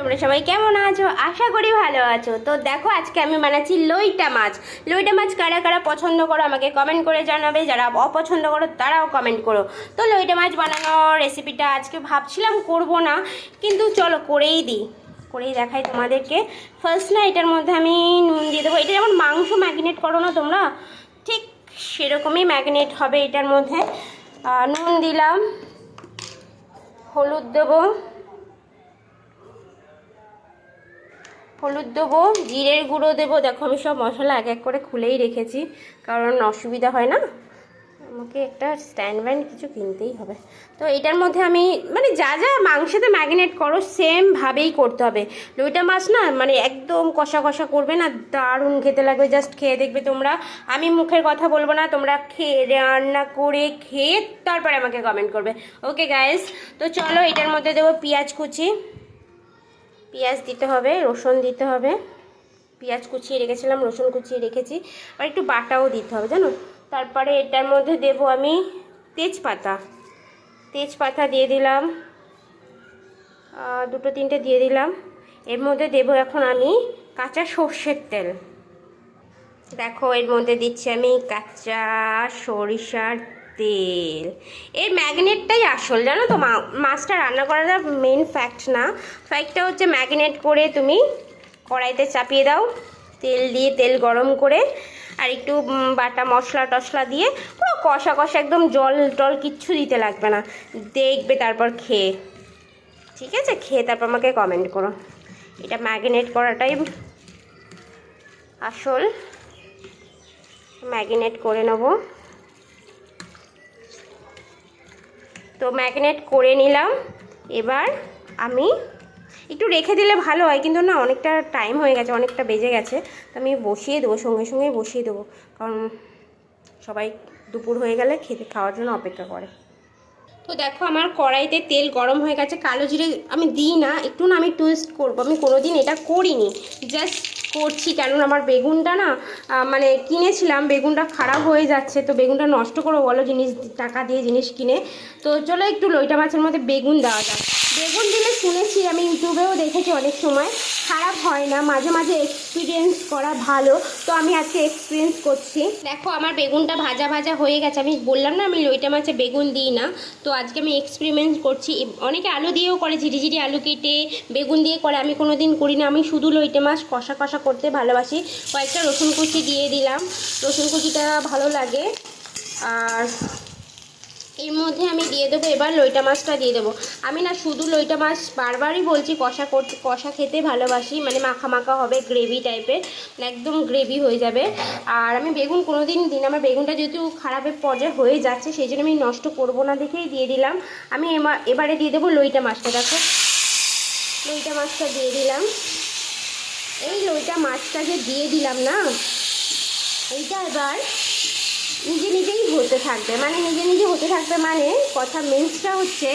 তোমরা সবাই কেমন আছো? আশা করি ভালো আছো। তো দেখো আজকে আমি বানাচ্ছি লইটা মাছ। লইটা মাছ কারা কারা পছন্দ করো আমাকে কমেন্ট করে জানাবে, যারা অপছন্দ করো তারাও কমেন্ট করো। তো লইটা মাছ বানানোর রেসিপিটা আজকে ভাবছিলাম করব না, কিন্তু চলো করেই দেখাই তোমাদেরকে। ফার্স্ট না এটার মধ্যে আমি নুন দিয়ে দেবো। এটা যেমন মাংস ম্যাগনেট করো না তোমরা, ঠিক সেরকমই ম্যাগনেট হবে এটার মধ্যে। নুন দিলাম, হলুদ দেবো, জিরের গুঁড়ো দেবো। দেখো আমি সব মশলা এক এক করে খুলেই রেখেছি, কারণ অসুবিধা হয় না, আমাকে একটা স্ট্যান্ড ব্যান্ড কিছু কিনতেই হবে। তো এটার মধ্যে আমি মানে যা যা মাংসেতে ম্যাগনেট করো সেমভাবেই করতে হবে। লইটা মাছ না মানে একদম কষা কষা করবে না, দারুণ খেতে লাগবে, জাস্ট খেয়ে দেখবে তোমরা। আমি মুখের কথা বলবো না, তোমরা খেয়ে রান্না করে খেয়ে তারপরে আমাকে কমেন্ট করবে। ওকে গাইস, তো চলো এটার মধ্যে দেবো পেঁয়াজ কুচি। পেঁয়াজ দিতে হবে, রসুন দিতে হবে। পেঁয়াজ কুচিয়ে রেখেছিলাম, রসুন কুচিয়ে রেখেছি, আর একটু বাটাও দিতে হবে জানো। তারপরে এটার মধ্যে দেব আমি তেজপাতা দিয়ে দিলাম, দুটো তিনটে দিয়ে দিলাম। এর মধ্যে দেব এখন আমি কাঁচা সর্ষের তেল। দেখো এর মধ্যে দিচ্ছি আমি কাঁচা সরিষার তেল। এর ম্যাগনেটটাই আসল জানো তো, মাছটা রান্না করাটা মেন ফ্যাক্ট না, ফ্যাক্টটা হচ্ছে ম্যাগনেট করে তুমি কড়াইতে চাপিয়ে দাও, তেল দিয়ে তেল গরম করে আর একটু বাটা মশলা টশলা দিয়ে পুরো কষা কষা, একদম জল টল কিচ্ছু দিতে লাগবে না, দেখবে তারপর খেয়ে। ঠিক আছে, খেয়ে তারপর আমাকে কমেন্ট করো। এটা ম্যাগনেট করাটাই আসল, ম্যাগনেট করে নেব। তো ম্যাগনেট করে নিলাম। এবার আমি একটু রেখে দিলে ভালো হয়, কিন্তু না অনেকটা টাইম হয়ে গেছে, অনেকটা বেজে গেছে, তো আমি বসিয়ে দেবো, সঙ্গে সঙ্গেই বসিয়ে দেবো, কারণ সবাই দুপুর হয়ে গেলে খাওয়ার জন্য অপেক্ষা করে। তো দেখো আমার কড়াইতে তেল গরম হয়ে গেছে। কালো জিরে আমি দিই না, একটু না আমি টুইস্ট করবো, আমি কোনোদিন এটা করিনি, জাস্ট করছি। কারণ আমার বেগুনটা না মানে কিনেছিলাম, বেগুনটা খারাপ হয়ে যাচ্ছে, তো বেগুনটা নষ্ট করবো বলো, টাকা দিয়ে জিনিস কিনে। তো চলো একটু লইটা মাছের মধ্যে বেগুন দেওয়া যাক। বেগুন দিলে শুনেছি, আমি ইউটিউবেও দেখেছি অনেক সময় খারাপ হয় না, মাঝে মাঝে এক্সপিরিয়েন্স করা ভালো, তো আমি আজকে এক্সপিরিয়েন্স করছি। দেখো আমার বেগুনটা ভাজা ভাজা হয়ে গেছে, আমি বললাম না আমি লইটা মাছে বেগুন দিই না, তো আজকে আমি এক্সপেরিমেন্ট করছি। অনেকে আলু দিয়েও করে, ঝিরিঝিরি আলু কেটে বেগুন দিয়ে করে, আমি কোনো দিন করি না, আমি শুধু লইটে মাছ কষা কষা করতে ভালোবাসি। কয়েকটা রসুন কুচি দিয়ে দিলাম, রসুন কুচিটা ভালো লাগে। আর এর মধ্যে আমি দিয়ে দেবো এবার লইটা মাছটা দিয়ে দেবো। আমি না শুধু লইটা মাছ বারবারই বলছি, কষা খেতে ভালোবাসি, মানে মাখা মাখা হবে, গ্রেভি টাইপের, একদম গ্রেভি হয়ে যাবে। আর আমি বেগুন কোনো দিন দিন, আমার বেগুনটা যেহেতু খারাপের পর্যায়ে হয়ে যাচ্ছে, সেই জন্য আমি নষ্ট করব না দেখেই দিয়ে দিলাম। আমি এবারে দিয়ে দেবো লইটা মাছটা। দেখো লইটা মাছটা দিয়ে দিলাম। এই লইটা মাছটা যে দিয়ে দিলাম না, এইটা এবার নিজে নিজেই হতে থাকবে, মানে নিজে নিজে হতে থাকবে, মানে কথা মিন্সটা হচ্ছে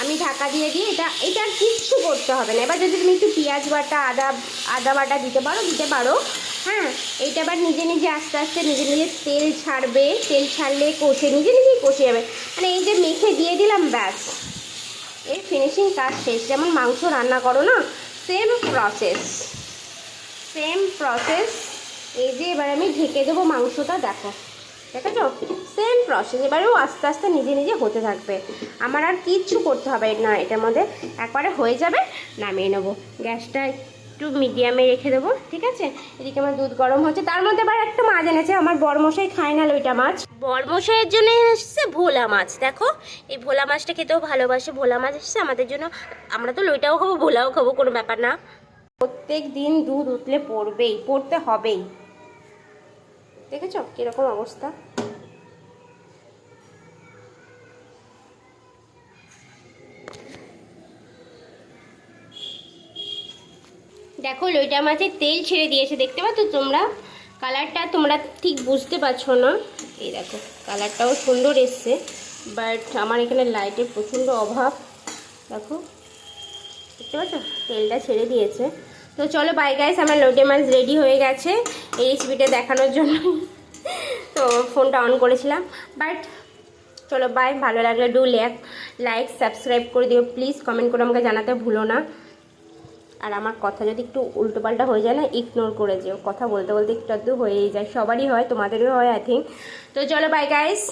আমি ঢাকা দিয়ে দিই, এটা আর কিচ্ছু করতে হবে না। এবার যদি তুমি একটু পেঁয়াজ বাটা আদা বাটা দিতে পারো, হ্যাঁ। এইটা আবার নিজে নিজে আস্তে আস্তে নিজে নিজে তেল ছাড়বে, তেল ছাড়লে নিজে নিজেই কষে যাবে। মানে এই যে মেখে দিয়ে দিলাম, ব্যাস এর ফিনিশিং কাজ শেষ। যেমন মাংস রান্না করো না, সেম প্রসেস। এই যে এবার আমি ঢেকে দেবো মাংসটা, দেখো দেখেছো, সেম প্রসেস। এবারেও আস্তে আস্তে নিজে নিজে হতে থাকবে, আমার আর কিচ্ছু করতে হবে না এটার মধ্যে। একবারে হয়ে যাবে, নামিয়ে নেবো। গ্যাসটা একটু মিডিয়ামে রেখে দেবো, ঠিক আছে। এদিকে আমার দুধ গরম হচ্ছে, তার মধ্যে আবার একটা মাছ এনেছে, আমার বরমশাই খায় না লইটা মাছ, বরমশাইয়ের জন্য এসেছে ভোলা মাছ। দেখো এই ভোলা মাছটা খেতেও ভালোবাসে, ভোলা মাছ এসেছে আমাদের জন্য। আমরা তো লইটাও খাবো, ভোলাও খাবো, কোনো ব্যাপার না। প্রত্যেক দিন দুধ উতলে পড়তে হবেই। দেখেছো কিরকম অবস্থা। দেখো লইটা মাছের তেল ছেড়ে দিয়েছে, দেখতে পাচ্ছ তোমরা, কালারটা তোমরা ঠিক বুঝতে পারছো না। এই দেখো কালারটাও সুন্দর এসছে, বাট আমার এখানে লাইটের প্রচণ্ড অভাব। দেখো দেখতে পাচ্ছ তেলটা ছেড়ে দিয়েছে। তো চলো বাই গাইস, আমার লইটা মাছ রেডি হয়ে গেছে এই রেসিপিটা দেখানোর জন্য তো ফোনটা অন করেছিলাম, বাট চলো বাই। ভালো লাগলে লাইক সাবস্ক্রাইব করে দিও প্লিজ, কমেন্ট করে আমাকে জানাতে ভুলো না। আর আমার কথা যদি একটু উল্টোপাল্টা হয়ে যায় না, ইগনোর করে যেও, কথা বলতে বলতে একটু আধটু হয়েই যায়, সবারই হয়, তোমাদেরও হয় আই থিঙ্ক। তো চলো বাই গাইস।